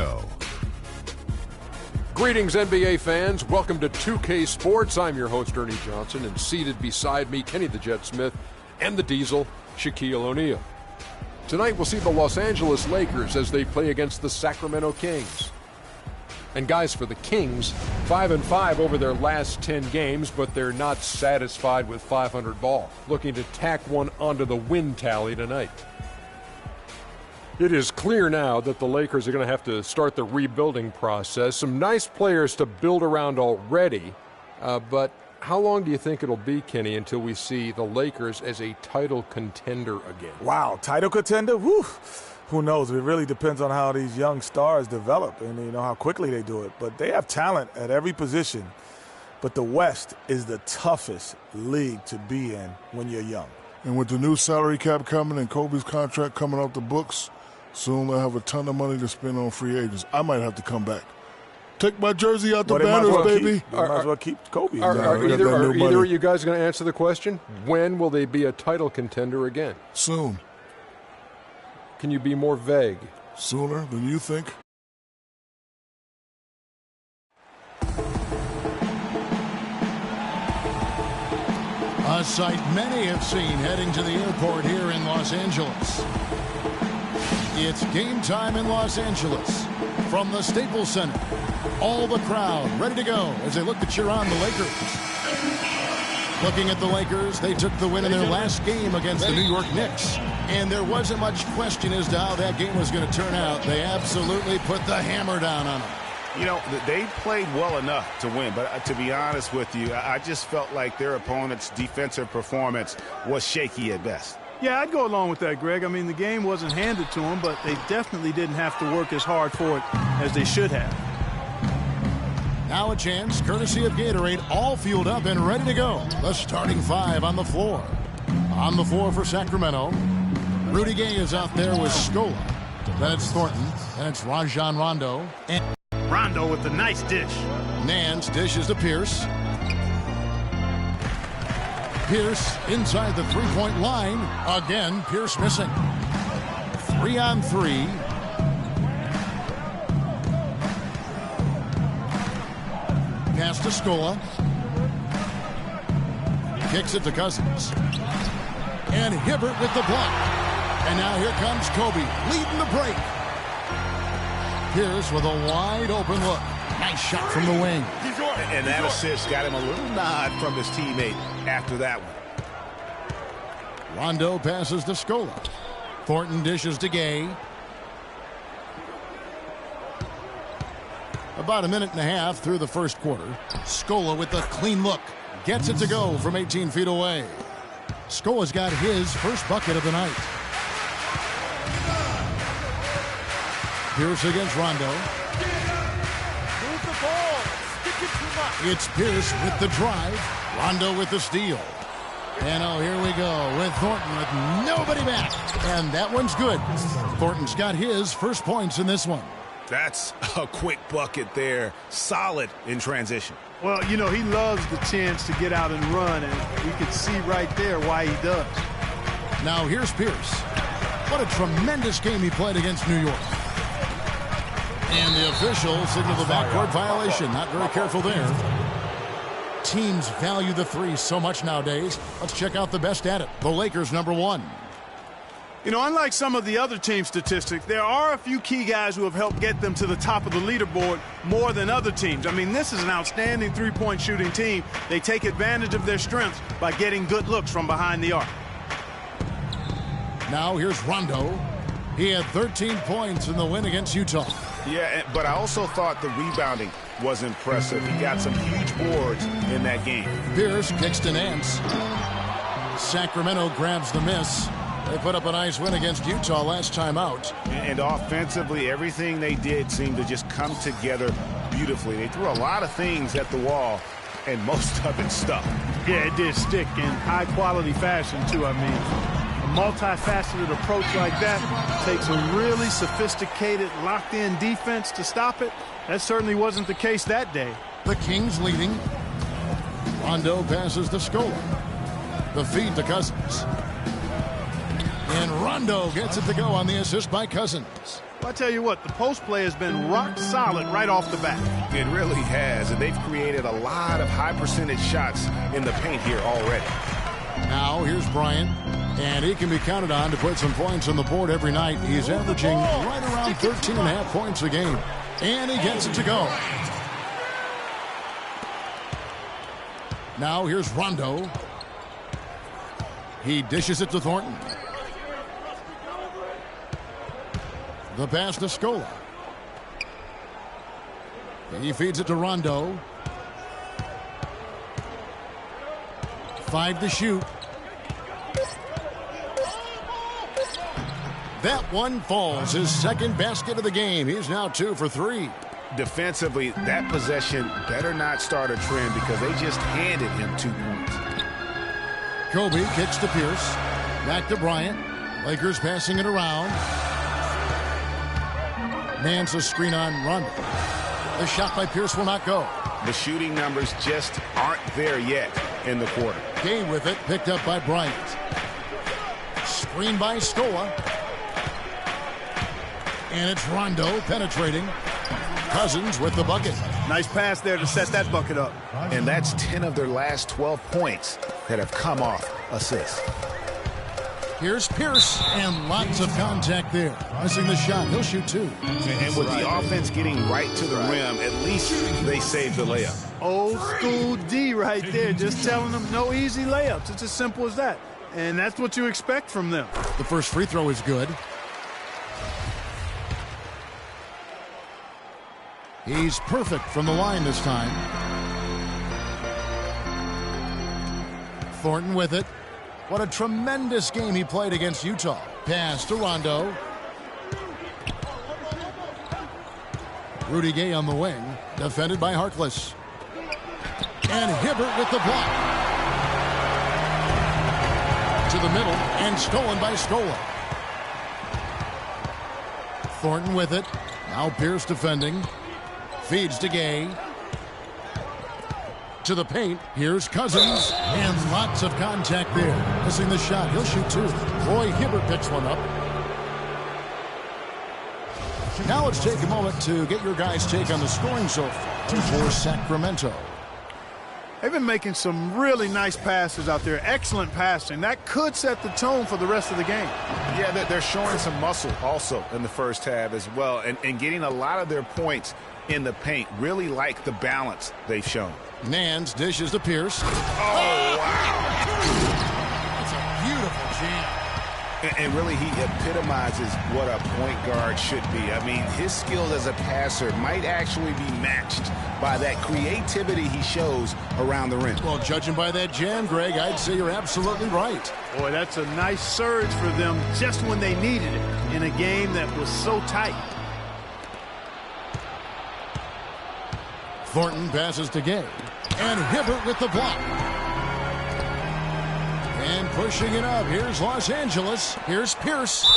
go. Greetings, NBA fans. Welcome to 2K Sports. I'm your host, Ernie Johnson, and seated beside me, Kenny the Jet Smith, and the Diesel, Shaquille O'Neal. Tonight, we'll see the Los Angeles Lakers as they play against the Sacramento Kings. And guys, for the Kings, 5-5 over their last 10 games, but they're not satisfied with 500 ball. Looking to tack one onto the win tally tonight. It is clear now that the Lakers are going to have to start the rebuilding process. Some nice players to build around already, but how long do you think it'll be, Kenny, until we see the Lakers as a title contender again? Wow, title contender? Whew. Who knows? It really depends on how these young stars develop and how quickly they do it. But they have talent at every position. But the West is the toughest league to be in when you're young. And with the new salary cap coming and Kobe's contract coming off the books, soon they'll have a ton of money to spend on free agents. I might have to come back. Take my jersey out the banners, baby. Might as well keep Kobe. Are either of you guys going to answer the question? When will they be a title contender again? Soon. Can you be more vague? Sooner than you think. A sight many have seen heading to the airport here in Los Angeles. It's game time in Los Angeles from the Staples Center. All the crowd ready to go as they look to cheer on the Lakers. Looking at the Lakers, they took the win in their last game against the New York Knicks. And there wasn't much question as to how that game was going to turn out. They absolutely put the hammer down on them. You know, they played well enough to win, but to be honest with you, I just felt like their opponent's defensive performance was shaky at best. Yeah, I'd go along with that, Greg. I mean, the game wasn't handed to them, but they definitely didn't have to work as hard for it as they should have. Now a chance, courtesy of Gatorade, all fueled up and ready to go. The starting five on the floor. On the floor for Sacramento, Rudy Gay is out there with Scola. Then it's Thornton, and it's Rajon Rondo. And Rondo with the nice dish. Nance dishes to Pierce. Pierce inside the three-point line. Again, Pierce missing. 3-on-3. Pass to Scola. Kicks it to Cousins. And Hibbert with the block. And now here comes Kobe leading the break. Pierce with a wide open look. Nice shot from the wing. And that assist got him a little nod from his teammate after that one. Rondo passes to Scola. Thornton dishes to Gay. About a minute and a half through the first quarter. Scola with the clean look. Gets it to go from 18 feet away. Scola's got his first bucket of the night. Pierce against Rondo. Move the ball. Stick it too much. It's Pierce with the drive. Rondo with the steal. And here we go with Thornton with nobody back. And that one's good. Thornton's got his first points in this one. That's a quick bucket there. Solid in transition. Well, he loves the chance to get out and run, and we can see right there why he does. Now here's Pierce. What a tremendous game he played against New York. And the official signaled the backcourt violation. Not very careful there. Teams value the three so much nowadays. Let's check out the best at it. The Lakers, number one. Unlike some of the other team statistics, there are a few key guys who have helped get them to the top of the leaderboard more than other teams. I mean, this is an outstanding three-point shooting team. They take advantage of their strengths by getting good looks from behind the arc. Now here's Rondo. He had 13 points in the win against Utah. Yeah, but I also thought the rebounding was impressive. He got some huge boards in that game. Pierce kicks to Nance. Sacramento grabs the miss. They put up a nice win against Utah last time out. And offensively, everything they did seemed to just come together beautifully. They threw a lot of things at the wall, and most of it stuck. Yeah, it did stick in high-quality fashion, too. I mean, a multifaceted approach like that takes a really sophisticated, locked-in defense to stop it. That certainly wasn't the case that day. The Kings leading. Rondo passes to Scola. The feed to Cousins. And Rondo gets it to go on the assist by Cousins. Well, I tell you what, the post play has been rock solid right off the bat. It really has, and they've created a lot of high percentage shots in the paint here already. Now here's Bryant, and he can be counted on to put some points on the board every night. He's averaging right around 13.5 points a game, and he gets it to go. Now here's Rondo. He dishes it to Thornton. The pass to Scola. He feeds it to Rondo. 5 to shoot. That one falls. His second basket of the game. He's now 2 for 3. Defensively, that possession better not start a trend because they just handed him 2 points. Kobe kicks to Pierce. Back to Bryant. Lakers passing it around. Nance a screen on Rondo. The shot by Pierce will not go. The shooting numbers just aren't there yet in the quarter. Gay with it, picked up by Bryant. Screen by Scola. And it's Rondo penetrating. Cousins with the bucket. Nice pass there to set that bucket up. And that's 10 of their last 12 points that have come off assists. Here's Pierce, and lots of contact there. Missing the shot. He'll shoot 2. And with the offense getting right to the rim, at least they saved the layup. Old school D right there, just telling them no easy layups. It's as simple as that. And that's what you expect from them. The first free throw is good. He's perfect from the line this time. Thornton with it. What a tremendous game he played against Utah. Pass to Rondo. Rudy Gay on the wing. Defended by Harkless. And Hibbert with the block. To the middle and stolen by Scola. Thornton with it. Now Pierce defending. Feeds to Gay. To the paint. Here's Cousins. And lots of contact there. Missing the shot. He'll shoot 2. Roy Hibbert picks one up. Now let's take a moment to get your guys' take on the scoring so far for Sacramento. They've been making some really nice passes out there. Excellent passing. That could set the tone for the rest of the game. Yeah, they're showing some muscle also in the first half as well. And getting a lot of their points in the paint. Really like the balance they've shown. Nance dishes to Pierce. Oh, wow. That's a beautiful jam. And really, he epitomizes what a point guard should be. I mean, his skills as a passer might actually be matched by that creativity he shows around the rim. Well, judging by that jam, Greg, I'd say you're absolutely right. Boy, that's a nice surge for them just when they needed it in a game that was so tight. Thornton passes to Gay. And Hibbert with the block. And pushing it up. Here's Los Angeles. Here's Pierce.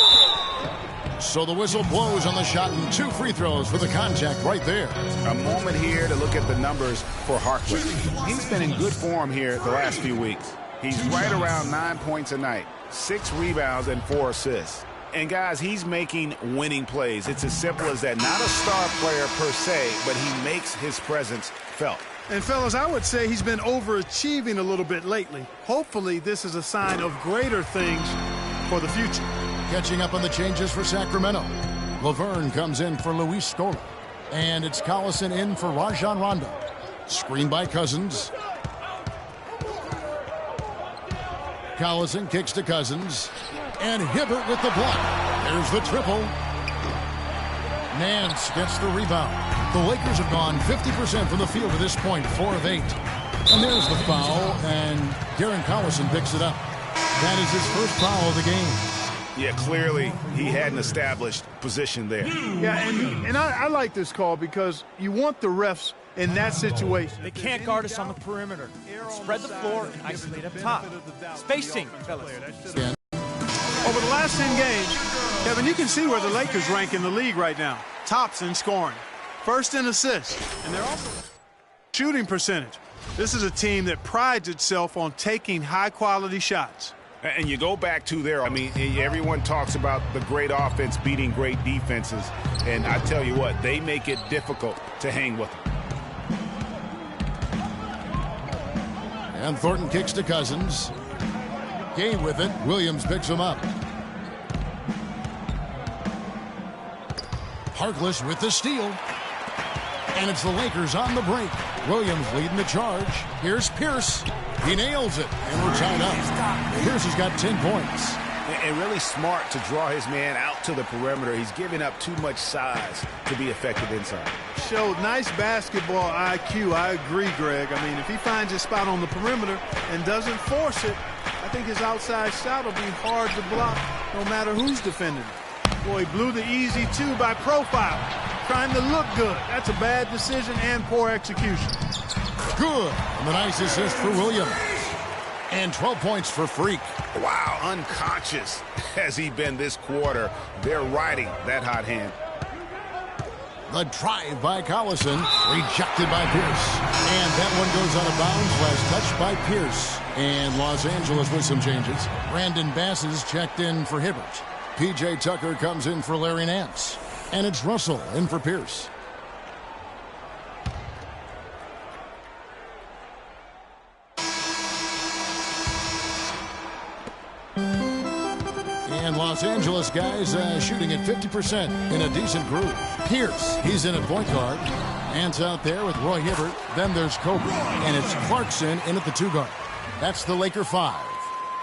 So the whistle blows on the shot and 2 free throws for the contact right there. A moment here to look at the numbers for Harkless. He's been in good form here the last few weeks. He's right around 9 points a night, 6 rebounds and 4 assists. And guys, he's making winning plays. It's as simple as that. Not a star player per se, but he makes his presence felt. And fellas, I would say he's been overachieving a little bit lately. Hopefully this is a sign of greater things for the future. Catching up on the changes for Sacramento. Laverne comes in for Luis Scola. And it's Collison in for Rajon Rondo. Screen by Cousins. Collison kicks to Cousins. And Hibbert with the block. There's the triple. Nance gets the rebound. The Lakers have gone 50% from the field to this point, 4 of 8. And there's the foul, and Darren Collison picks it up. That is his first foul of the game. Yeah, clearly he had an established position there. Yeah, and I like this call because you want the refs in that situation. They can't guard us on the perimeter. Spread the floor and isolate up top. Spacing, fellas. Yeah. Over the last 10 games, Kevin, you can see where the Lakers rank in the league right now. Tops in scoring, first in assists, and they're also shooting percentage. This is a team that prides itself on taking high-quality shots. And you go back to there, I mean, everyone talks about the great offense beating great defenses. And I tell you what, they make it difficult to hang with them. And Thornton kicks to Cousins. Gay with it. Williams picks him up. Harkless with the steal. And it's the Lakers on the break. Williams leading the charge. Here's Pierce. He nails it. And we're tied up. Pierce has got 10 points. And really smart to draw his man out to the perimeter. He's giving up too much size to be effective inside. Showed nice basketball IQ. I agree, Greg. I mean, if he finds his spot on the perimeter and doesn't force it, I think his outside shot will be hard to block no matter who's defending it. Boy, he blew the easy two by profile. Trying to look good. That's a bad decision and poor execution. Good. And the nice assist for Williams. And 12 points for Freak. Wow, unconscious has he been this quarter. They're riding that hot hand. The drive by Collison, rejected by Pierce. And that one goes out of bounds, last touched by Pierce. And Los Angeles with some changes. Brandon Bass is checked in for Hibbert. P.J. Tucker comes in for Larry Nance. And it's Russell in for Pierce. And Los Angeles guys shooting at 50% in a decent group. Pierce, he's in at point guard. Ants out there with Roy Hibbert. Then there's Kobe. And it's Clarkson in at the 2 guard. That's the Laker 5.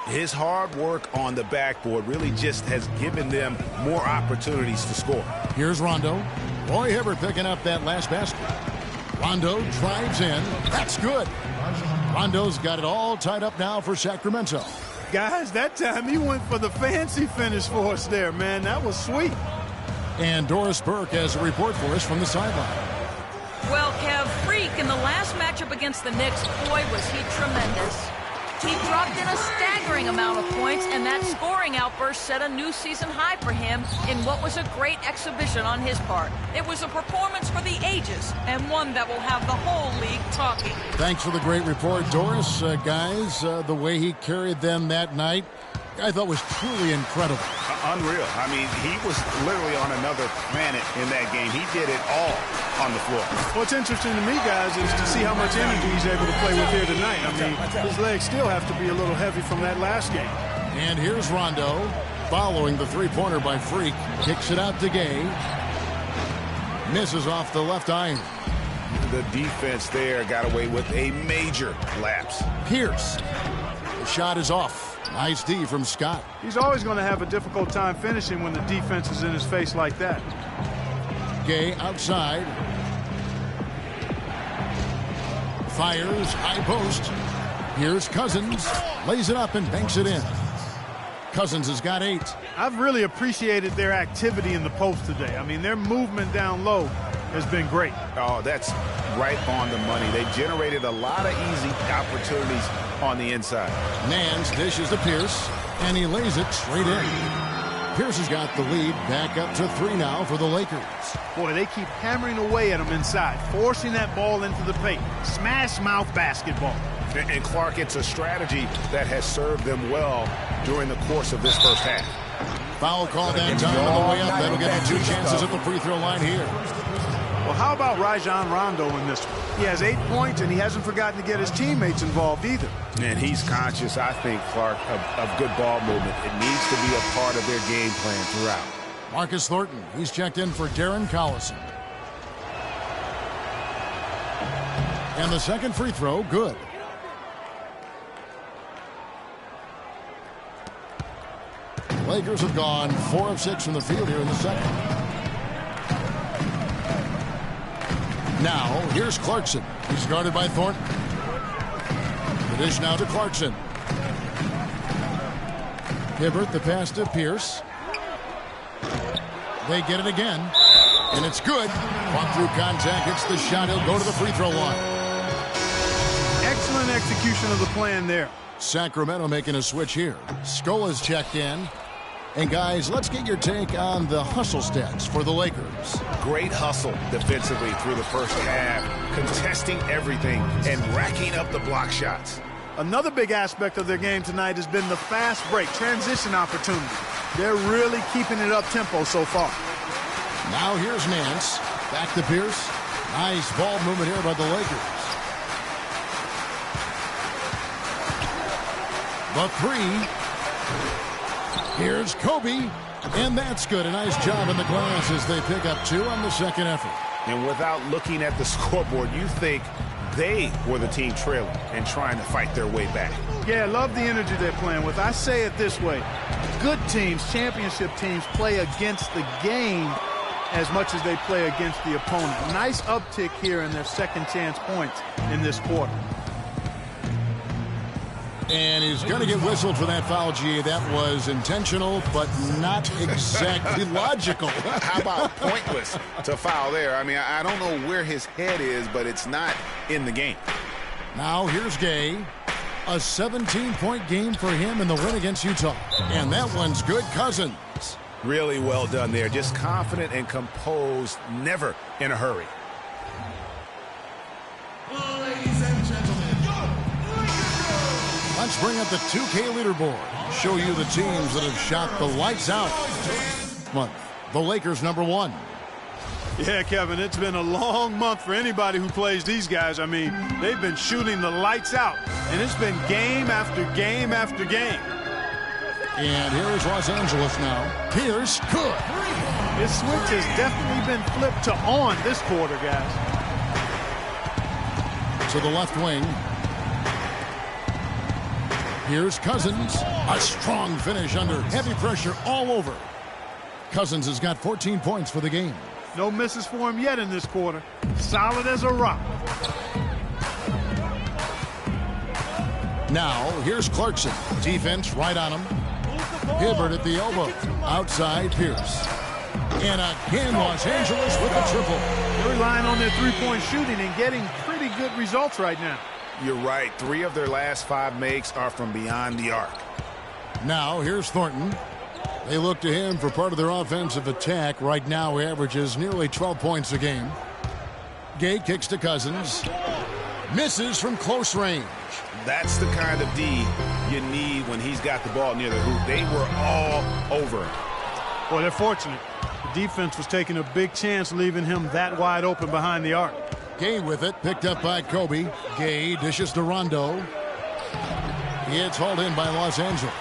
His hard work on the backboard really just has given them more opportunities to score. Here's Rondo. Roy Hibbert picking up that last basket. Rondo drives in. That's good. Rondo's got it all tied up now for Sacramento. Guys, that time he went for the fancy finish for us there, man. That was sweet. And Doris Burke has a report for us from the sideline. Well, Kev, Freak in the last matchup against the Knicks, boy, was he tremendous. He dropped in a staggering amount of points, and that scoring outburst set a new season high for him in what was a great exhibition on his part. It was a performance for the ages, and one that will have the whole league talking. Thanks for the great report, Doris. Guys, the way he carried them that night, I thought was truly incredible. Unreal. I mean, he was literally on another planet in that game. He did it all on the floor. What's interesting to me, guys, is to see how much energy he's able to play with here tonight. I mean, his legs still have to be a little heavy from that last game. And here's Rondo, following the three-pointer by Freak. Kicks it out to Gay. Misses off the left iron. The defense there got away with a major lapse. Pierce. The shot is off. Nice D from Scott. He's always going to have a difficult time finishing when the defense is in his face like that. Gay outside. Fires, high post. Here's Cousins. Lays it up and banks it in. Cousins has got 8. I've really appreciated their activity in the post today. I mean, their movement down low has been great. Oh, that's right on the money. They generated a lot of easy opportunities on the inside. Nance dishes to Pierce, and he lays it straight in. Pierce has got the lead back up to 3 now for the Lakers. Boy, they keep hammering away at him inside, forcing that ball into the paint. Smash mouth basketball. And Clark, it's a strategy that has served them well during the course of this first half. Foul call that time on the way up. That'll get him 2 chances at the free throw line here. Well, how about Rajon Rondo in this one? He has 8 points, and he hasn't forgotten to get his teammates involved either. And he's conscious, I think, Clark, of good ball movement. It needs to be a part of their game plan throughout. Marcus Thornton, he's checked in for Darren Collison. And the second free throw, good. Lakers have gone 4 of 6 from the field here in the second. Now, here's Clarkson. He's guarded by Thornton. The dish now to Clarkson. Hibbert, the pass to Pierce. They get it again. And it's good. Walk through contact, hits the shot. He'll go to the free throw line. Excellent execution of the plan there. Sacramento making a switch here. Scola's checked in. And guys, let's get your take on the hustle stats for the Lakers. Great hustle defensively through the first half, contesting everything and racking up the block shots. Another big aspect of their game tonight has been the fast break, transition opportunity. They're really keeping it up-tempo so far. Now here's Nance. Back to Pierce. Nice ball movement here by the Lakers. The three. Here's Kobe. And that's good. A nice job in the glass as they pick up 2 on the second effort. And without looking at the scoreboard, you think they were the team trailing and trying to fight their way back. Yeah, I love the energy they're playing with. I say it this way. Good teams, championship teams, play against the game as much as they play against the opponent. Nice uptick here in their second chance points in this quarter. And he's going to get whistled for that foul, G. That was intentional, but not exactly logical. How about pointless to foul there? I mean, I don't know where his head is, but it's not in the game. Now here's Gay. A 17-point game for him in the win against Utah. And that one's good. Cousins. Really well done there. Just confident and composed, never in a hurry. Ladies and gentlemen, let's bring up the 2K leaderboard. Show you the teams that have shot the lights out. Month. The Lakers #1. Yeah, Kevin, it's been a long month for anybody who plays these guys. I mean, they've been shooting the lights out, and it's been game after game after game. And here is Los Angeles now. Pierce, good. His switch has definitely been flipped to on this quarter, guys. To the left wing. Here's Cousins. A strong finish under heavy pressure all over. Cousins has got 14 points for the game. No misses for him yet in this quarter. Solid as a rock. Now, here's Clarkson. Defense right on him. Hibbert at the elbow. Outside Pierce. And again, Los Angeles with a triple. They're relying on their three-point shooting and getting pretty good results right now. You're right. 3 of their last 5 makes are from beyond the arc. Now, here's Thornton. They look to him for part of their offensive attack. Right now, he averages nearly 12 points a game. Gay kicks to Cousins. Misses from close range. That's the kind of D you need when he's got the ball near the hoop. They were all over him. Well, they're fortunate. The defense was taking a big chance, leaving him that wide open behind the arc. Gay with it, picked up by Kobe. Gay dishes to Rondo. It's hauled in by Los Angeles.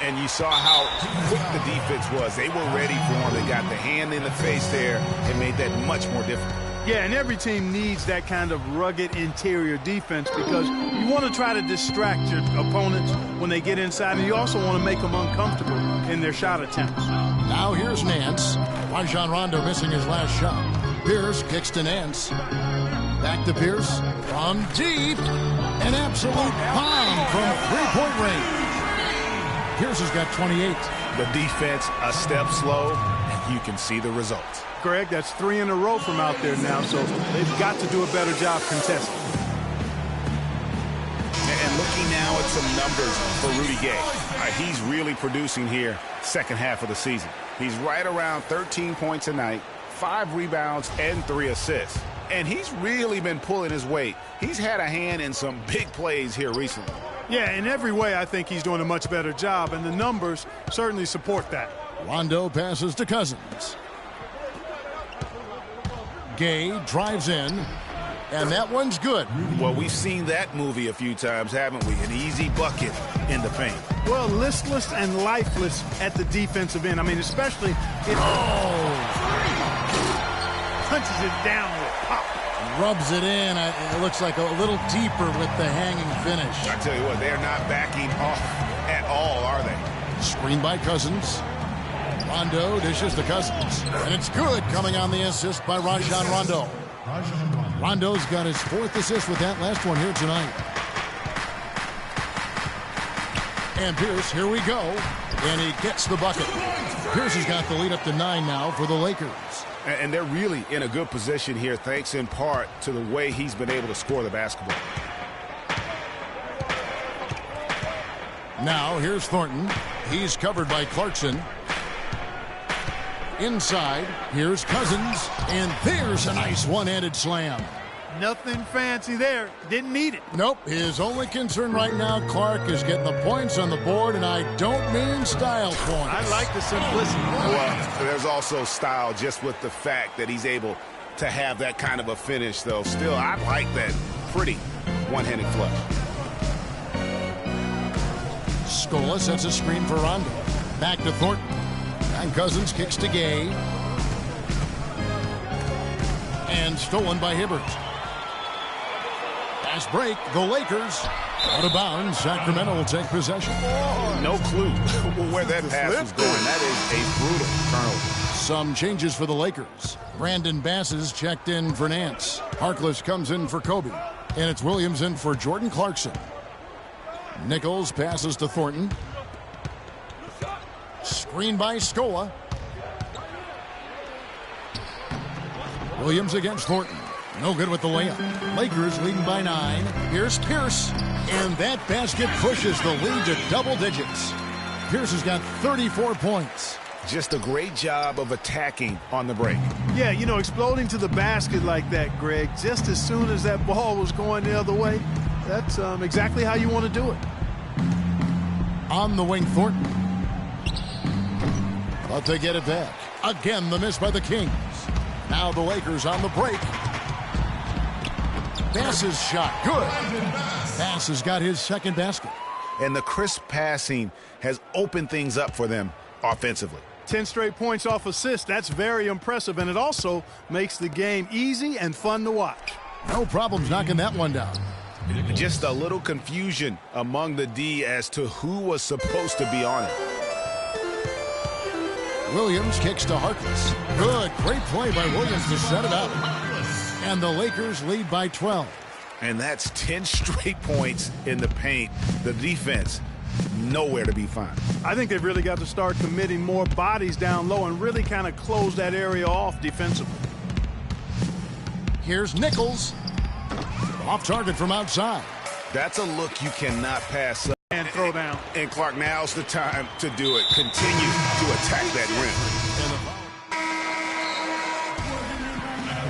And you saw how quick the defense was. They were ready for him. They got the hand in the face there and made that much more difficult. Yeah, and every team needs that kind of rugged interior defense because you want to try to distract your opponents when they get inside, and you also want to make them uncomfortable in their shot attempts. Now here's Nance. Rajon Rondo missing his last shot. Pierce kicks to Nance. Back to Pierce from deep. An absolute bomb from three-point range. Pierce has got 28. The defense a step slow, and you can see the results. Greg, that's 3 in a row from out there now, so they've got to do a better job contesting. And looking now at some numbers for Rudy Gay. He's really producing here second half of the season. He's right around 13 points a night, 5 rebounds, and 3 assists. And he's really been pulling his weight. He's had a hand in some big plays here recently. Yeah, in every way, I think he's doing a much better job, and the numbers certainly support that. Rondo passes to Cousins. Gay drives in, and that one's good. Well, we've seen that movie a few times, haven't we? An easy bucket in the paint. Well, listless and lifeless at the defensive end. I mean, especially if punches it down with pop. Rubs it in. It looks like a little deeper with the hanging finish. I tell you what, they're not backing off at all, are they? Screen by Cousins. Rondo dishes to Cousins. And it's good, coming on the assist by Rajon Rondo. Rondo's got his 4th assist with that last one here tonight. And Pierce, here we go. And he gets the bucket. Pierce has got the lead up to 9 now for the Lakers. And they're really in a good position here, thanks in part to the way he's been able to score the basketball. Now, here's Thornton. He's covered by Clarkson. Inside, here's Cousins. And there's a nice one-handed slam. Nothing fancy there. Didn't need it. Nope. His only concern right now, Clark, is getting the points on the board, and I don't mean style points. I like the simplicity. Well, there's also style just with the fact that he's able to have that kind of a finish, though. Still, I like that pretty one-handed flush. Scola sets a screen for Rondo. Back to Thornton. And Cousins kicks to Gay. And stolen by Hibbert. Fast break, the Lakers. Out of bounds, Sacramento will take possession. No clue where that pass was going. That is a brutal turnover. Some changes for the Lakers. Brandon Bass is checked in for Nance. Harkless comes in for Kobe. And it's Williams in for Jordan Clarkson. Nichols passes to Thornton. Screen by Scola. Williams against Thornton. No good with the layup. Lakers leading by 9. Here's Pierce. And that basket pushes the lead to double digits. Pierce has got 34 points. Just a great job of attacking on the break. Yeah, you know, exploding to the basket like that, Greg, just as soon as that ball was going the other way, that's exactly how you want to do it. On the wing, Thornton. But they get it back. Again, the miss by the Kings. Now the Lakers on the break. Bass's shot, good. Bass has got his second basket. And the crisp passing has opened things up for them offensively. 10 straight points off assists. That's very impressive, and it also makes the game easy and fun to watch. No problems knocking that one down. Just a little confusion among the D as to who was supposed to be on it. Williams kicks to Harkless. Good, great play by Williams to set it up. And the Lakers lead by 12. And that's 10 straight points in the paint. The defense, nowhere to be found. I think they've really got to start committing more bodies down low and really kind of close that area off defensively. Here's Nichols. Off target from outside. That's a look you cannot pass up. And throw down. And Clark, now's the time to do it. Continue to attack that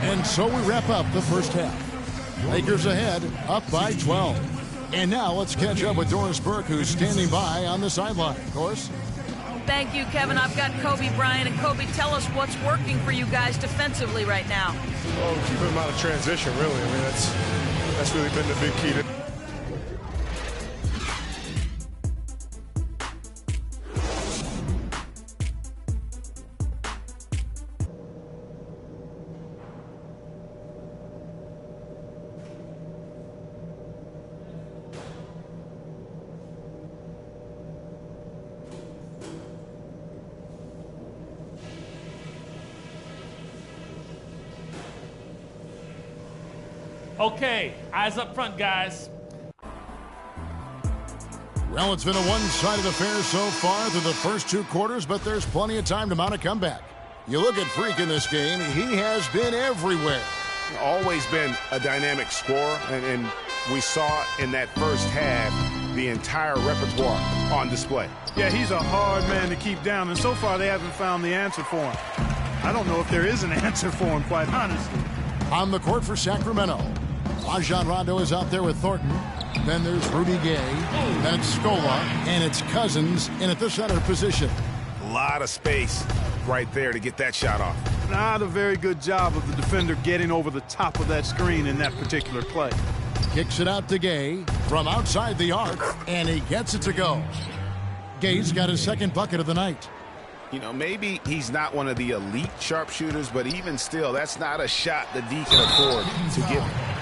rim. And so we wrap up the first half. Lakers ahead, up by 12. And now let's catch up with Doris Burke, who's standing by on the sideline. Doris? Thank you, Kevin. I've got Kobe Bryant. And Kobe, tell us what's working for you guys defensively right now. Oh, keep them out of transition, really. I mean, that's really been the big key to. Okay, eyes up front, guys. Well, it's been a one-sided affair so far through the first 2 quarters, but there's plenty of time to mount a comeback. You look at Freak in this game, he has been everywhere. Always been a dynamic scorer, and we saw in that first half the entire repertoire on display. Yeah, he's a hard man to keep down, and so far they haven't found the answer for him. I don't know if there is an answer for him, quite honestly. On the court for Sacramento, Rajon Rondo is out there with Thornton. Then there's Rudy Gay. Then it's Scola. And it's Cousins in at the center position. A lot of space right there to get that shot off. Not a very good job of the defender getting over the top of that screen in that particular play. Kicks it out to Gay from outside the arc. And he gets it to go. Gay's got his second bucket of the night. You know, maybe he's not one of the elite sharpshooters, but even still, that's not a shot the D can afford to give him.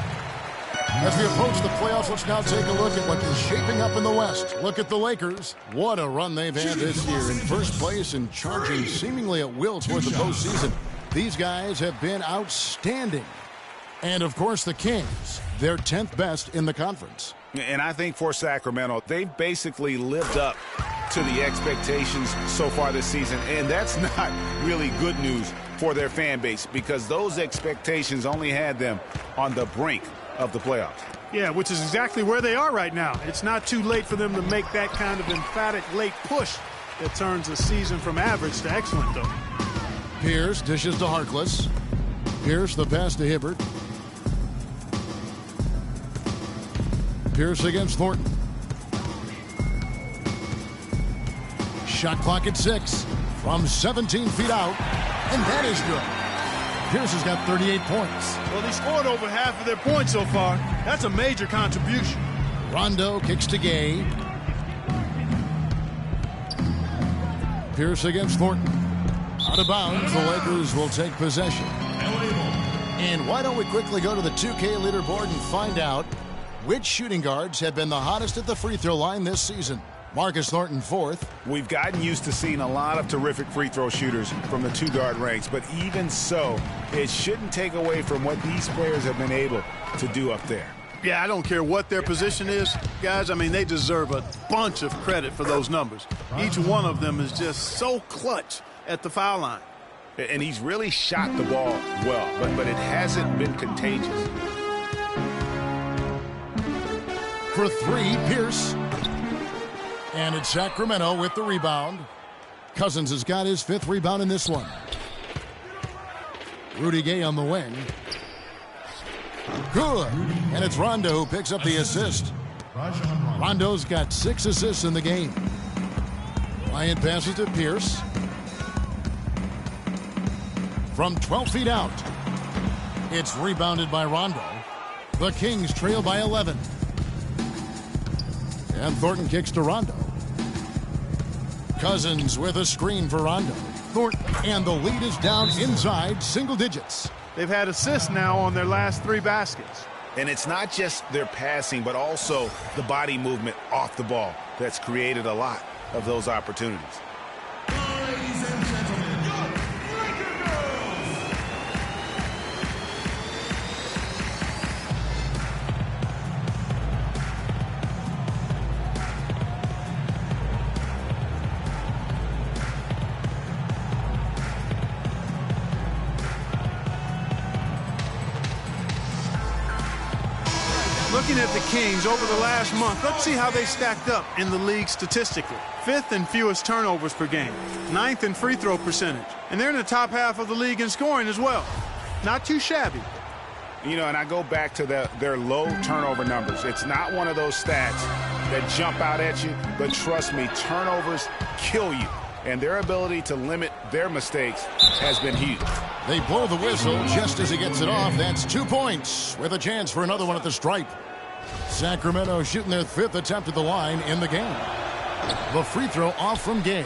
As we approach the playoffs, let's now take a look at what is shaping up in the West. Look at the Lakers. What a run they've had this year. In first place and charging seemingly at will toward the postseason. These guys have been outstanding. And, of course, the Kings. They're 10th best in the conference. And I think for Sacramento, they've basically lived up to the expectations so far this season. And that's not really good news for their fan base because those expectations only had them on the brink of the playoffs. Yeah, which is exactly where they are right now. It's not too late for them to make that kind of emphatic late push that turns a season from average to excellent, though. Pierce dishes to Harkless. Pierce the pass to Hibbert. Pierce against Thornton. Shot clock at 6 from 17 feet out, and that is good. Pierce has got 38 points. Well, he scored over half of their points so far. That's a major contribution. Rondo kicks to Gay. Pierce against Thornton. Out of bounds, the Lakers will take possession. And why don't we quickly go to the 2K leaderboard and find out which shooting guards have been the hottest at the free throw line this season. Marcus Thornton, 4th. We've gotten used to seeing a lot of terrific free throw shooters from the 2-guard ranks, but even so, it shouldn't take away from what these players have been able to do up there. Yeah, I don't care what their position is, guys. I mean, they deserve a bunch of credit for those numbers. Each one of them is just so clutch at the foul line. And he's really shot the ball well, but it hasn't been contagious. For 3, Pierce. And it's Sacramento with the rebound. Cousins has got his 5th rebound in this one. Rudy Gay on the wing. Good. And it's Rondo who picks up the assist. Rondo's got 6 assists in the game. Bryant passes to Pierce. From 12 feet out. It's rebounded by Rondo. The Kings trail by 11. And Thornton kicks to Rondo. Cousins with a screen for Rondo. Thornton, and the lead is down inside single digits. They've had assists now on their last 3 baskets. And it's not just their passing, but also the body movement off the ball that's created a lot of those opportunities. Looking at the Kings over the last month, let's see how they stacked up in the league statistically. 5th in fewest turnovers per game, 9th in free throw percentage, and they're in the top half of the league in scoring as well. Not too shabby. You know, and I go back to their low turnover numbers. It's not one of those stats that jump out at you, but trust me, turnovers kill you. And their ability to limit their mistakes has been huge. They blow the whistle just as he gets it off. That's 2 points with a chance for another one at the stripe. Sacramento shooting their 5th attempt at the line in the game. The free throw off from Gay.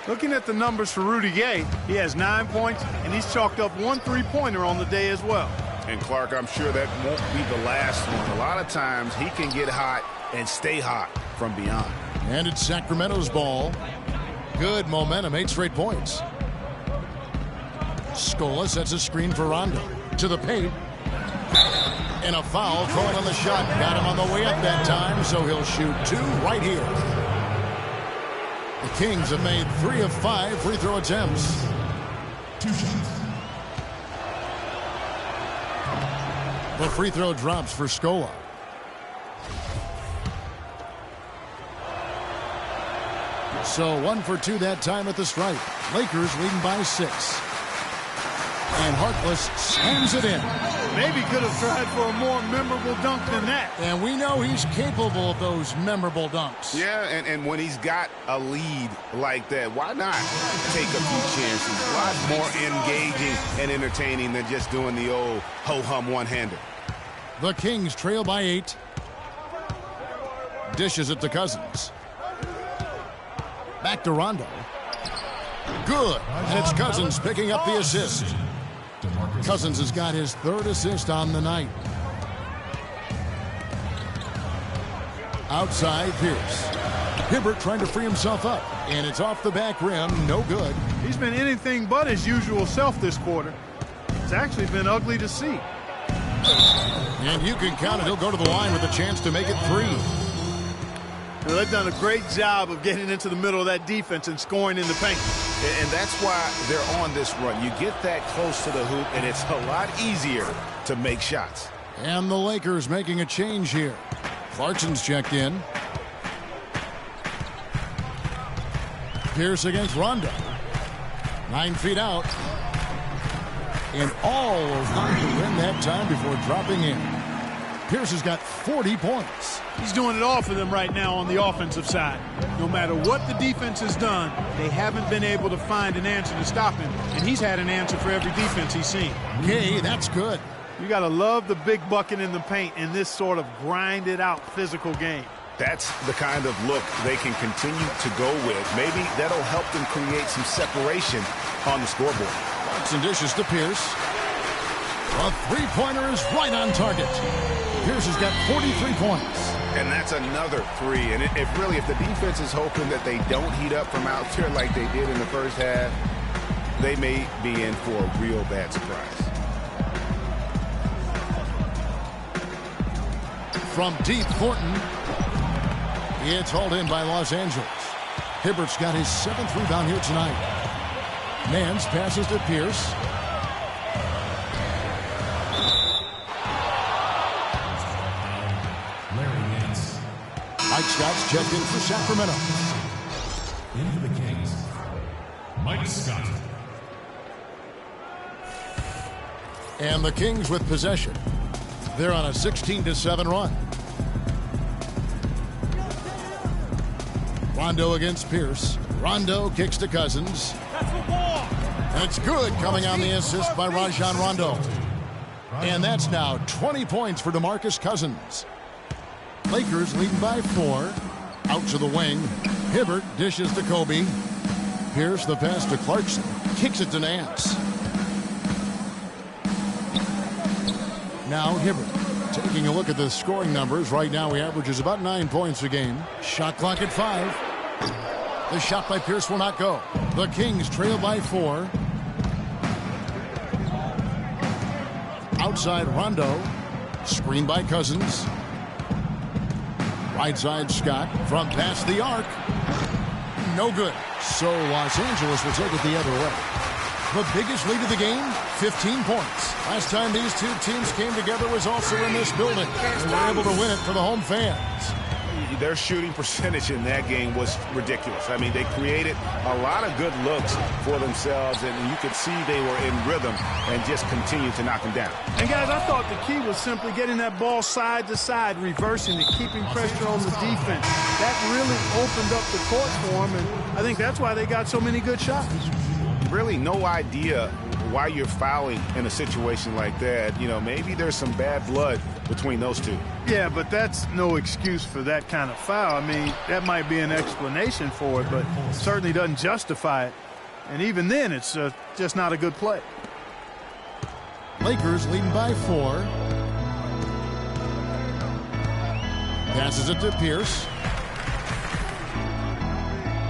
Looking at the numbers for Rudy Gay, he has 9 points, and he's chalked up 1 3-pointer on the day as well. And Clark, I'm sure that won't be the last one. A lot of times he can get hot and stay hot from beyond. And it's Sacramento's ball. Good momentum, 8 straight points. Scola sets a screen for Rondo. To the paint. And a foul called on the shot. Got him on the way up that time, so he'll shoot 2 right here. The Kings have made 3 of 5 free throw attempts. 2 shots. The free throw drops for Scola. So 1 for 2 that time at the stripe. Lakers leading by 6. And Harkless slams it in. Maybe could have tried for a more memorable dunk than that. And we know he's capable of those memorable dunks. Yeah, and when he's got a lead like that, why not take a few chances? A lot more engaging and entertaining than just doing the old ho-hum one-hander. The Kings trail by 8. Dishes it to Cousins. Back to Rondo. Good. And it's Cousins picking up the assist. Cousins has got his 3rd assist on the night. Outside Pierce. Hibbert trying to free himself up. And it's off the back rim. No good. He's been anything but his usual self this quarter. It's actually been ugly to see. And you can count it. He'll go to the line with a chance to make it 3. Well, they've done a great job of getting into the middle of that defense and scoring in the paint. And that's why they're on this run. You get that close to the hoop, and it's a lot easier to make shots. And the Lakers making a change here. Clarkson's checked in. Pierce against Rondo. 9 feet out. And all of them to win that time before dropping in. Pierce has got 40 points. He's doing it all for them right now on the offensive side. No matter what the defense has done, they haven't been able to find an answer to stop him, and he's had an answer for every defense he's seen. Okay, that's good. You got to love the big bucket in the paint in this sort of grinded-out physical game. That's the kind of look they can continue to go with. Maybe that'll help them create some separation on the scoreboard. Clarkson dishes to Pierce. A three-pointer is right on target. Pierce has got 43 points. And that's another three. And if the defense is hoping that they don't heat up from out there like they did in the first half, they may be in for a real bad surprise. From deep, Thornton. It's hauled in by Los Angeles. Hibbert's got his 7th rebound here tonight. Nance passes to Pierce. Mike Scott's checked in for Sacramento. In for the Kings, Mike Scott. And the Kings with possession. They're on a 16-7 run. Rondo against Pierce. Rondo kicks to Cousins. And it's good, coming on the assist by Rajon Rondo. And that's now 20 points for DeMarcus Cousins. Lakers leading by 4. Out to the wing. Hibbert dishes to Kobe. Pierce the pass to Clarkson. Kicks it to Nance. Now Hibbert. Taking a look at the scoring numbers. Right now he averages about 9 points a game. Shot clock at 5. The shot by Pierce will not go. The Kings trail by 4. Outside Rondo. Screen by Cousins. Right side Scott from past the arc. No good. So Los Angeles will take it the other way. The biggest lead of the game, 15 points. Last time these two teams came together was also in this building. They were able to win it for the home fans. Their shooting percentage in that game was ridiculous. I mean, they created a lot of good looks for themselves, and you could see they were in rhythm and just continued to knock them down. And, guys, I thought the key was simply getting that ball side to side, reversing it, keeping pressure on the defense. That really opened up the court for them, and I think that's why they got so many good shots. Really no idea why you're fouling in a situation like that. You know, maybe there's some bad blood between those two. Yeah, but that's no excuse for that kind of foul. I mean, that might be an explanation for it, but certainly doesn't justify it. And even then, it's just not a good play. Lakers leading by 4. Passes it to Pierce.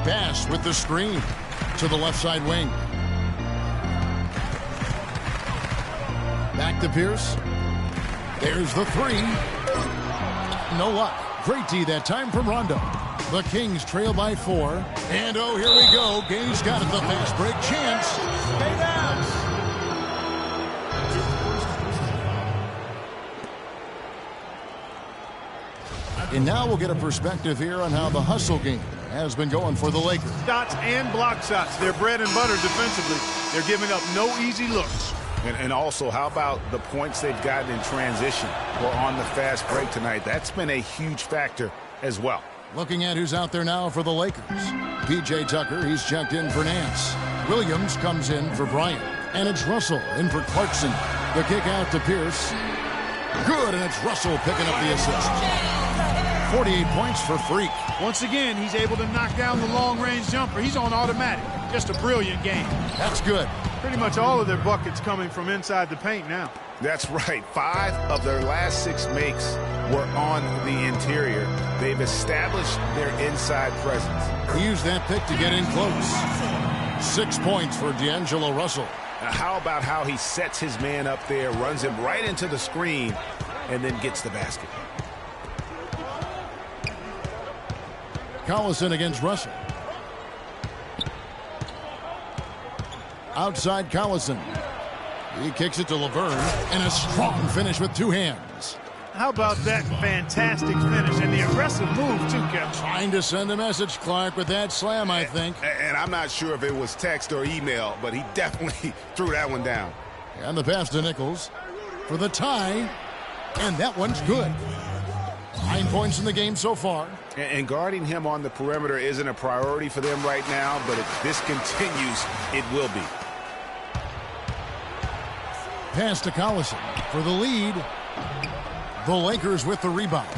Pass with the screen to the left side wing. Back to Pierce. There's the 3. No luck. Great D that time from Rondo. The Kings trail by 4. And oh, here we go. Gay's got it. The fast break chance. Stay down. And now we'll get a perspective here on how the hustle game has been going for the Lakers. Shots and block shots. They're bread and butter defensively. They're giving up no easy looks. And also, how about the points they've gotten in transition or on the fast break tonight? That's been a huge factor as well. Looking at who's out there now for the Lakers. P.J. Tucker, he's checked in for Nance. Williams comes in for Bryant. And it's Russell in for Clarkson. The kick out to Pierce. Good, and it's Russell picking up the assist. 48 points for Freak. Once again, he's able to knock down the long-range jumper. He's on automatic. Just a brilliant game. That's good. Pretty much all of their buckets coming from inside the paint now. That's right. 5 of their last 6 makes were on the interior. They've established their inside presence. He used that pick to get in close. 6 points for D'Angelo Russell. Now, how about how he sets his man up there, runs him right into the screen, and then gets the basket. Collison against Russell. Outside Collison. He kicks it to Laverne, and a strong finish with 2 hands. How about that fantastic finish and the aggressive move, too, Kevin? Trying to send a message, Clark, with that slam, I think. And I'm not sure if it was text or email, but he definitely threw that one down. And the pass to Nichols for the tie. And that one's good. 9 points in the game so far. And guarding him on the perimeter isn't a priority for them right now, but if this continues, it will be. Pass to Collison for the lead. The Lakers with the rebound.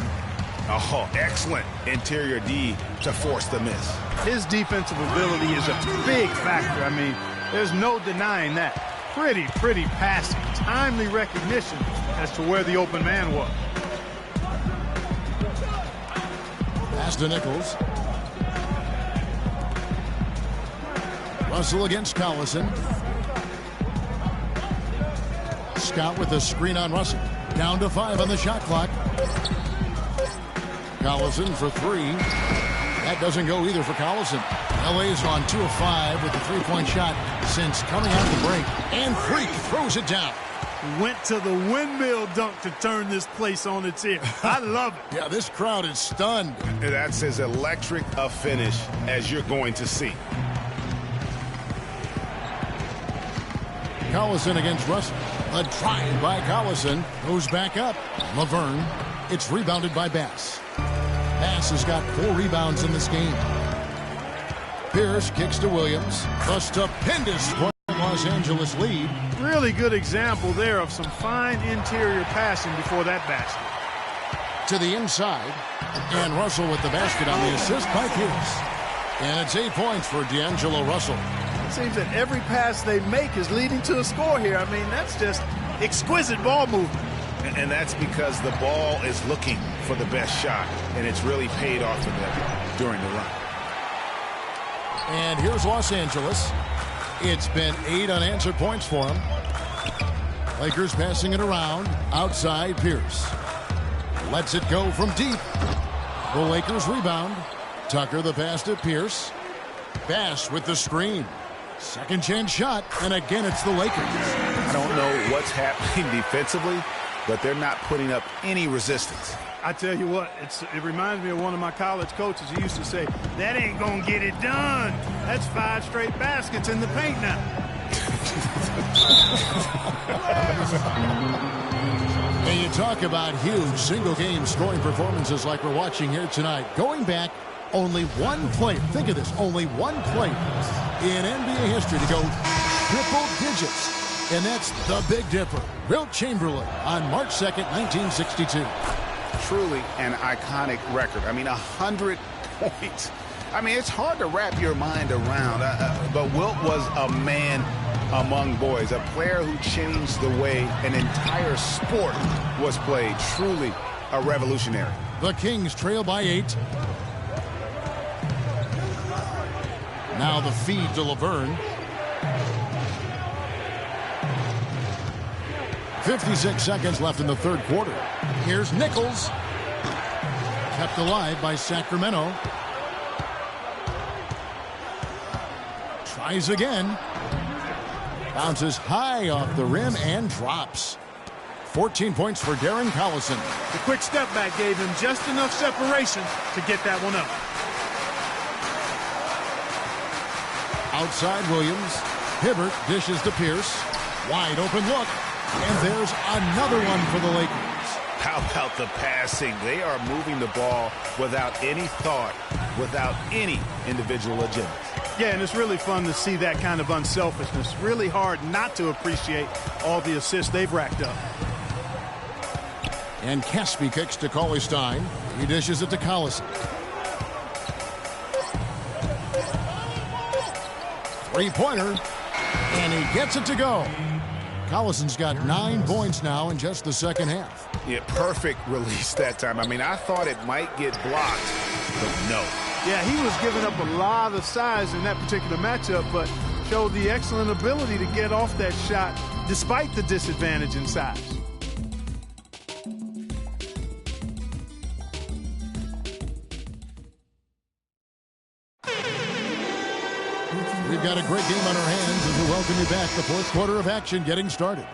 Oh, excellent interior D to force the miss. His defensive ability is a big factor. I mean, there's no denying that. Pretty passing. Timely recognition as to where the open man was. Pass to Nichols. Russell against Collison. Scott with a screen on Russell. Down to 5 on the shot clock. Collison for 3. That doesn't go either for Collison. LA's on 2 of 5 with the three-point shot since coming out of the break. And Freak throws it down. Went to the windmill dunk to turn this place on its ear. I love it. Yeah, this crowd is stunned. That's as electric a finish as you're going to see. Collison against Russell. A drive by Collison. Goes back up. Laverne. It's rebounded by Bass. Bass has got 4 rebounds in this game. Pierce kicks to Williams. A stupendous Los Angeles lead. Really good example there of some fine interior passing before that basket. To the inside. And Russell with the basket on the assist by Pierce. And it's 8 points for D'Angelo Russell. It seems that every pass they make is leading to a score here. I mean, that's just exquisite ball movement. And that's because the ball is looking for the best shot, and it's really paid off to them during the run. And here's Los Angeles. It's been 8 unanswered points for them. Lakers passing it around. Outside, Pierce. Lets it go from deep. The Lakers rebound. Tucker the pass to Pierce. Bass with the screen. Second chance shot, and again it's the Lakers. I don't know what's happening defensively, but they're not putting up any resistance. I tell you what, it reminds me of one of my college coaches. He used to say, that ain't going to get it done. That's 5 straight baskets in the paint now. And you talk about huge single-game scoring performances like we're watching here tonight. Going back, only one player, think of this, only one player in NBA history to go triple digits. And that's the Big Dipper, Wilt Chamberlain, on March 2nd, 1962. Truly an iconic record. I mean, 100 points. I mean, it's hard to wrap your mind around. But Wilt was a man among boys, a player who changed the way an entire sport was played. Truly a revolutionary. The Kings trail by 8. Now the feed to Laverne. 56 seconds left in the third quarter. Here's Nichols. Kept alive by Sacramento. Tries again. Bounces high off the rim and drops. 14 points for Darren Collison. The quick step back gave him just enough separation to get that one up. Outside Williams. Hibbert dishes to Pierce. Wide open look. And there's another one for the Lakers. How about the passing? They are moving the ball without any thought, without any individual agenda. Yeah, and it's really fun to see that kind of unselfishness. Really hard not to appreciate all the assists they've racked up. And Caspi kicks to Cauley Stein. He dishes it to Collison. Three-pointer. And he gets it to go. Collison's got 9 points now in just the second half. Yeah, perfect release that time. I mean, I thought it might get blocked, but no. Yeah, he was giving up a lot of size in that particular matchup, but showed the excellent ability to get off that shot despite the disadvantage in size. We've got a great game on our hands as we welcome you back. The fourth quarter of action getting started.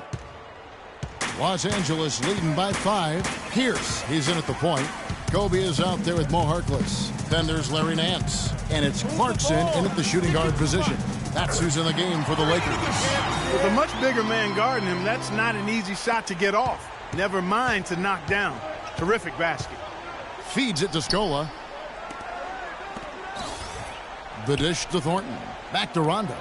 Los Angeles leading by 5. Pierce, he's in at the point. Kobe is out there with Mo Harkless. Then there's Larry Nance. And it's Clarkson in at the shooting guard position. That's who's in the game for the Lakers. With a much bigger man guarding him, that's not an easy shot to get off. never mind to knock down. Terrific basket. Feeds it to Scola. The dish to Thornton. Back to Rondo.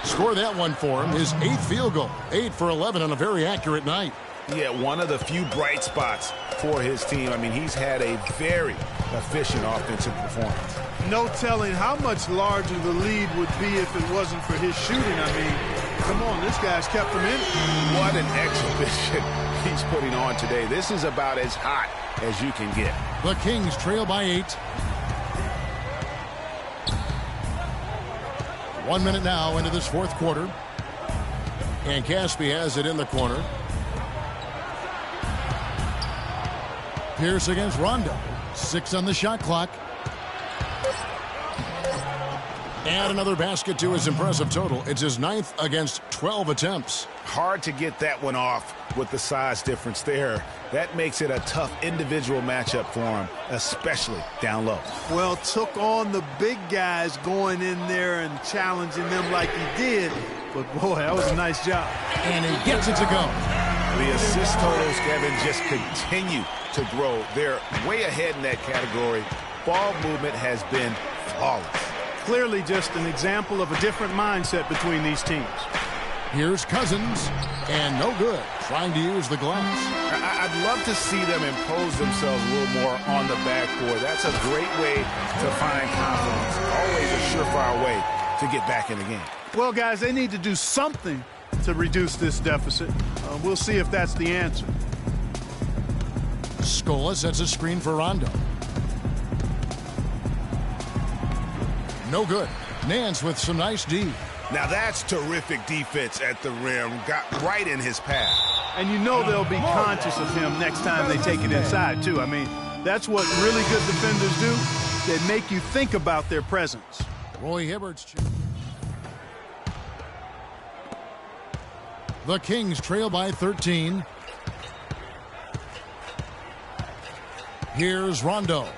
Score that one for him. His 8th field goal. 8 for 11 on a very accurate night. Yeah, one of the few bright spots for his team. I mean, he's had a very efficient offensive performance. No telling how much larger the lead would be if it wasn't for his shooting. I mean, come on, this guy's kept them in it. What an exhibition he's putting on today. This is about as hot as you can get. The Kings trail by 8. 1 minute now into this fourth quarter. And Caspi has it in the corner. Pierce against Rondo. 6 on the shot clock. And another basket to his impressive total. It's his 9th against 12 attempts. Hard to get that one off with the size difference there. That makes it a tough individual matchup for him, especially down low. Well, took on the big guys going in there and challenging them like he did. But, boy, that was a nice job. And he gets it to go. The assist totals, Kevin, just continue to grow. They're way ahead in that category. Ball movement has been flawless. Clearly just an example of a different mindset between these teams. Here's Cousins, and no good, trying to use the glass. I'd love to see them impose themselves a little more on the backboard. That's a great way to find confidence. Always a surefire way to get back in the game. Well, guys, they need to do something to reduce this deficit. We'll see if that's the answer. Scola sets a screen for Rondo. No good. Nance with some nice D. Now that's terrific defense at the rim. Got right in his path. And you know they'll be conscious of him next time they take it inside, too. I mean, that's what really good defenders do. They make you think about their presence. Roy Hibbert's. The Kings trail by 13. Here's Rondo.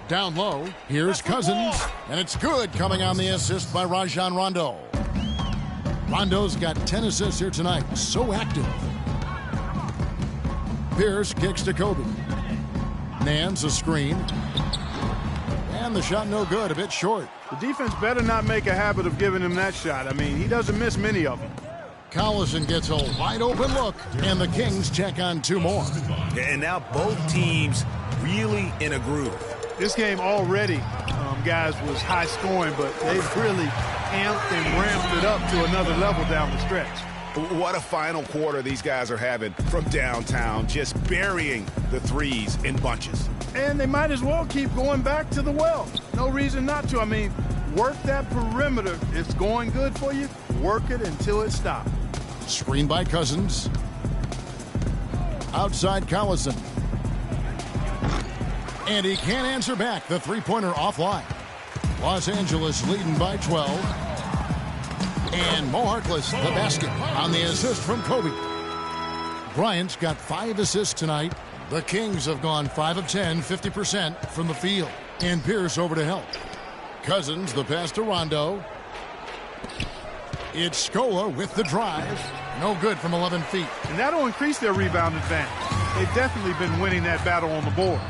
Down low. Here's Cousins. And it's good, coming on the assist by Rajon Rondo. Rondo's got 10 assists here tonight. So active. Pierce kicks to Kobe. Nance a screen. And the shot no good, a bit short. The defense better not make a habit of giving him that shot. I mean, he doesn't miss many of them. Collison gets a wide open look, and the Kings check on 2 more. And now both teams really in a groove. This game already, guys, was high scoring, but they've really amped and ramped it up to another level down the stretch. What a final quarter these guys are having from downtown, just burying the threes in bunches. And they might as well keep going back to the well. No reason not to. I mean, work that perimeter. It's going good for you. Work it until it stops. Screen by Cousins. Outside Collison. And he can't answer back. The three-pointer offline. Los Angeles leading by 12. And Mo Harkless, the basket on the assist from Kobe. Bryant's got 5 assists tonight. The Kings have gone 5 of 10, 50% from the field. And Pierce over to help. Cousins, the pass to Rondo. It's Scola with the drive. No good from 11 feet. And that'll increase their rebound advantage. They've definitely been winning that battle on the boards.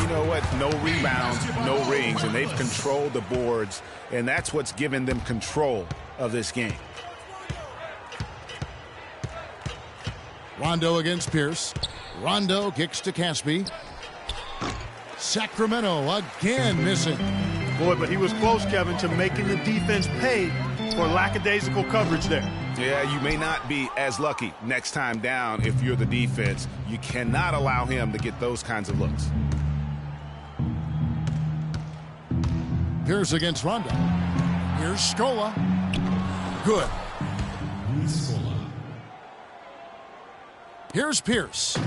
You know what? No rebounds, no rings, and they've controlled the boards, and that's what's given them control of this game. Rondo against Pierce. Rondo kicks to Caspi. Sacramento again missing. Boy, but he was close, Kevin, to making the defense pay for lackadaisical coverage there. Yeah, you may not be as lucky next time down if you're the defense. You cannot allow him to get those kinds of looks. Pierce against Rondo. Here's Scola. Good. Here's Pierce.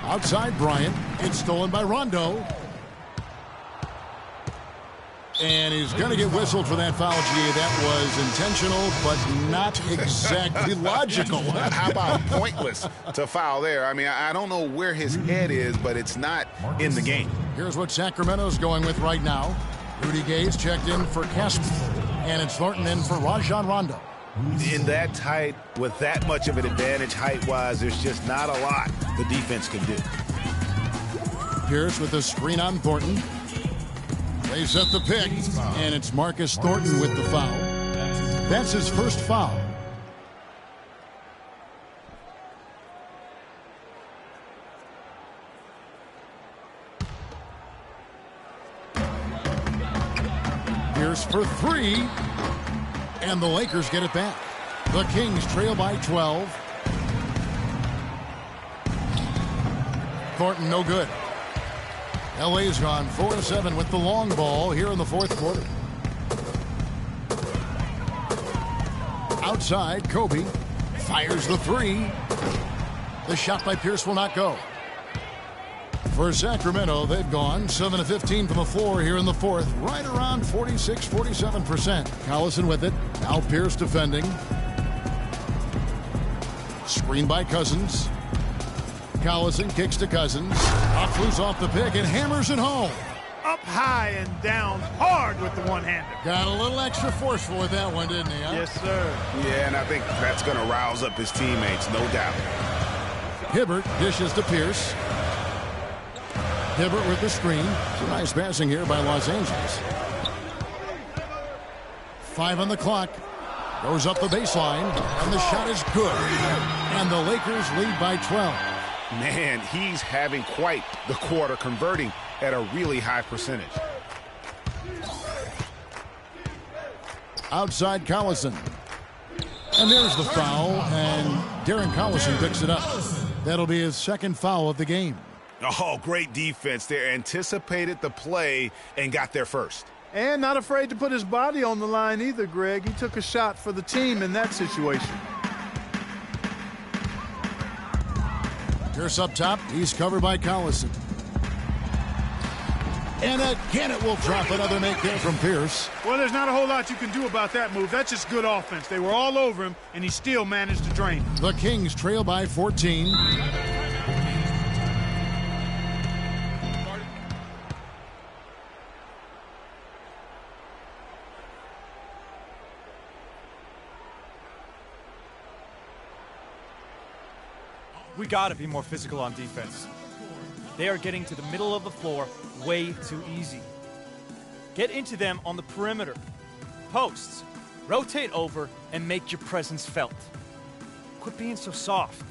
Outside Bryant. It's stolen by Rondo. And he's going to get whistled for that foul, G. That was intentional, but not exactly logical. How about pointless to foul there? I mean, I don't know where his head is, but it's not in the game. Here's what Sacramento's going with right now. Rudy Gay's checked in for Caspi. And it's Thornton in for Rajon Rondo. In that tight, with that much of an advantage height-wise, there's just not a lot the defense can do. Pierce with the screen on Thornton. They set the pick, and it's Marcus Thornton with the foul. That's his first foul. Pierce for three. And the Lakers get it back. The Kings trail by 12. Thornton no good. LA's gone 4-7 with the long ball here in the fourth quarter. Outside, Kobe fires the three. The shot by Pierce will not go. For Sacramento, they've gone 7 of 15 from the floor here in the fourth, right around 46-47%. Collison with it. Now Pierce defending. Screen by Cousins. Collison kicks to Cousins. Off loose off the pick and hammers it home. Up high and down hard with the one-hander. Got a little extra forceful with that one, didn't he? Huh? Yes, sir. Yeah, and I think that's going to rouse up his teammates, no doubt. Hibbert dishes to Pierce. Hibbert with the screen. Some nice passing here by Los Angeles. 5 on the clock. Goes up the baseline, and the shot is good. And the Lakers lead by 12. Man, he's having quite the quarter, converting at a really high percentage. Outside Collison. And there's the foul, and Darren Collison picks it up. That'll be his second foul of the game. Oh, great defense there. Anticipated the play and got there first. And not afraid to put his body on the line either, Greg. He took a shot for the team in that situation. Pierce up top. He's covered by Collison. And again, it will drop another make there from Pierce. Well, there's not a whole lot you can do about that move. That's just good offense. They were all over him, and he still managed to drain. The Kings trail by 14. We got to be more physical on defense. They are getting to the middle of the floor way too easy. Get into them on the perimeter. Posts. Rotate over and make your presence felt. Quit being so soft.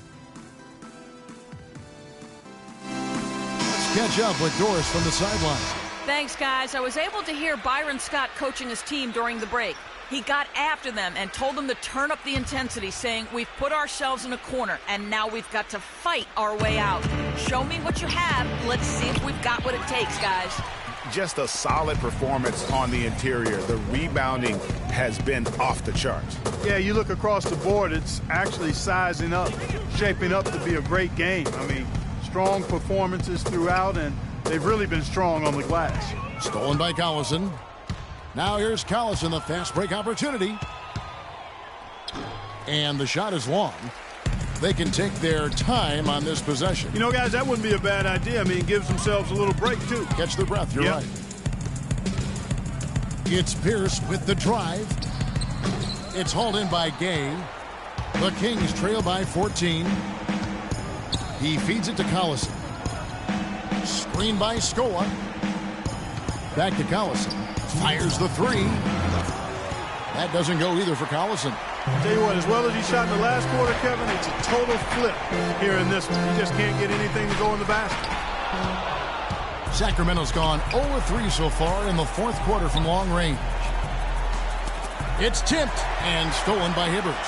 Let's catch up with Doris from the sideline. Thanks, guys. I was able to hear Byron Scott coaching his team during the break. He got after them and told them to turn up the intensity, saying, we've put ourselves in a corner, and now we've got to fight our way out. Show me what you have. Let's see if we've got what it takes, guys. Just a solid performance on the interior. The rebounding has been off the charts. Yeah, you look across the board, it's actually sizing up, shaping up to be a great game. I mean, strong performances throughout, and they've really been strong on the glass. Stolen by Collison. Now here's Collison, the fast break opportunity. And the shot is long. They can take their time on this possession. You know, guys, that wouldn't be a bad idea. I mean, it gives themselves a little break, too. Catch their breath, you're right. It's Pierce with the drive. It's hauled in by Gay. The Kings trail by 14. He feeds it to Collison. Screen by Scoa. Back to Collison. Fires the three. That doesn't go either for Collison. Tell you what, as well as he shot in the last quarter, Kevin, it's a total flip here in this one. He just can't get anything to go in the basket. Sacramento's gone 0-3 so far in the fourth quarter from long range. It's tipped and stolen by Hibbert.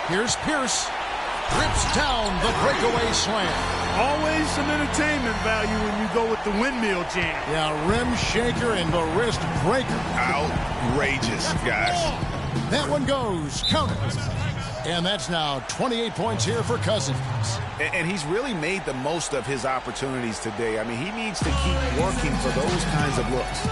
Here's Pierce. Rips down the breakaway slam. Always some entertainment value when you go with the windmill jam. Yeah, rim shaker and the wrist breaker. Outrageous, guys. That one goes. Count it. And that's now 28 points here for Cousins. And he's really made the most of his opportunities today. I mean, he needs to keep working for those kinds of looks.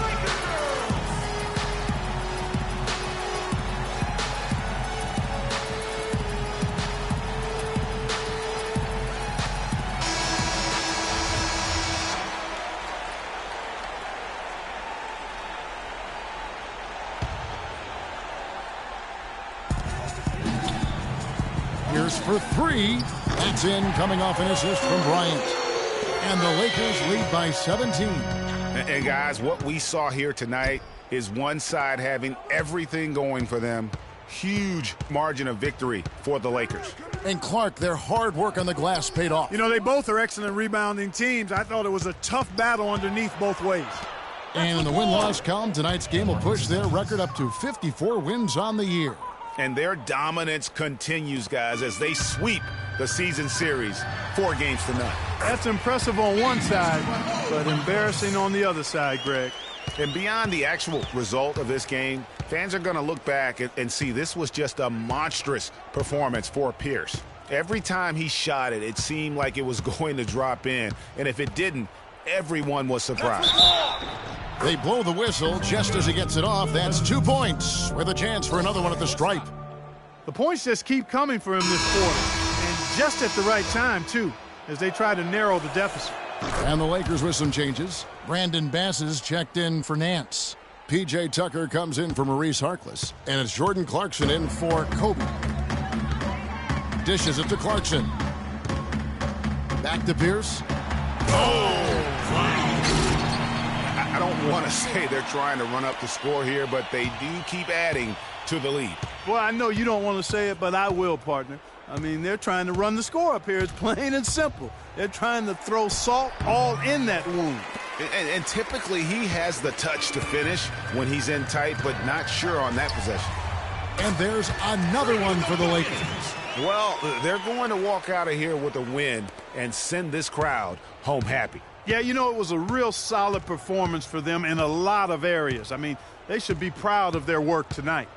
for three. That's in, coming off an assist from Bryant. And the Lakers lead by 17. And guys, what we saw here tonight is one side having everything going for them. Huge margin of victory for the Lakers. And Clark, their hard work on the glass paid off. You know, they both are excellent rebounding teams. I thought it was a tough battle underneath both ways. And in the win-loss column, tonight's game will push their record up to 54 wins on the year. And their dominance continues, guys, as they sweep the season series 4 games to none. That's impressive on one side, but embarrassing on the other side, Greg. And beyond the actual result of this game, fans are going to look back and see this was just a monstrous performance for Pierce. Every time he shot it, it seemed like it was going to drop in. And if it didn't, everyone was surprised. They blow the whistle just as he gets it off. That's 2 points with a chance for another one at the stripe. The points just keep coming for him this quarter, and just at the right time, too, as they try to narrow the deficit. And the Lakers with some changes. Brandon Bass is checked in for Nance. P.J. Tucker comes in for Maurice Harkless. And it's Jordan Clarkson in for Kobe. Dishes it to Clarkson. Back to Pierce. I don't want to say they're trying to run up the score here, but they do keep adding to the lead. Well, I know you don't want to say it, but I will, partner. I mean, they're trying to run the score up here. It's plain and simple. They're trying to throw salt all in that wound. And typically he has the touch to finish when he's in tight, but not sure on that possession. And there's another one for the Lakers. Well, they're going to walk out of here with a win and send this crowd home happy. Yeah, you know, it was a real solid performance for them in a lot of areas. I mean, they should be proud of their work tonight.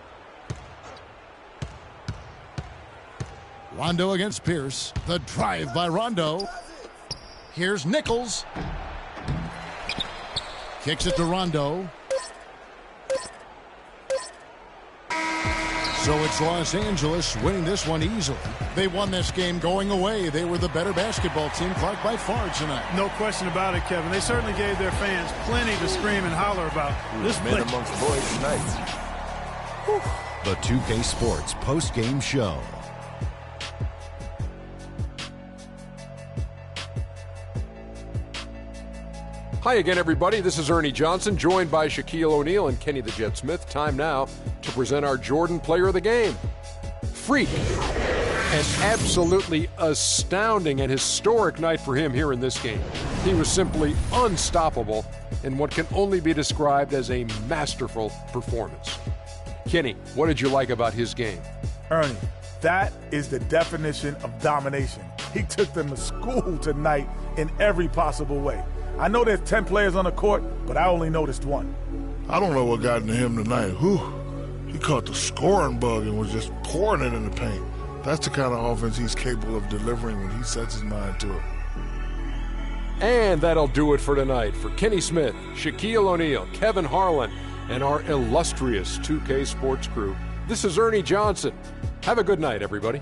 Rondo against Pierce. The drive by Rondo. Here's Nichols. Kicks it to Rondo. So it's Los Angeles winning this one easily. They won this game going away. They were the better basketball team, Clark, by far tonight. No question about it, Kevin. They certainly gave their fans plenty to scream and holler about. This men amongst boys tonight. The 2K Sports post-game show. Hi again, everybody. This is Ernie Johnson, joined by Shaquille O'Neal and Kenny the Jet Smith. Time now to present our Jordan Player of the Game. Freak. An absolutely astounding and historic night for him here in this game. He was simply unstoppable in what can only be described as a masterful performance. Kenny, what did you like about his game? Ernie, that is the definition of domination. He took them to school tonight in every possible way. I know there's 10 players on the court, but I only noticed one. I don't know what got into him tonight. He caught the scoring bug and was just pouring it in the paint. That's the kind of offense he's capable of delivering when he sets his mind to it. And that'll do it for tonight. For Kenny Smith, Shaquille O'Neal, Kevin Harlan, and our illustrious 2K Sports crew, this is Ernie Johnson. Have a good night, everybody.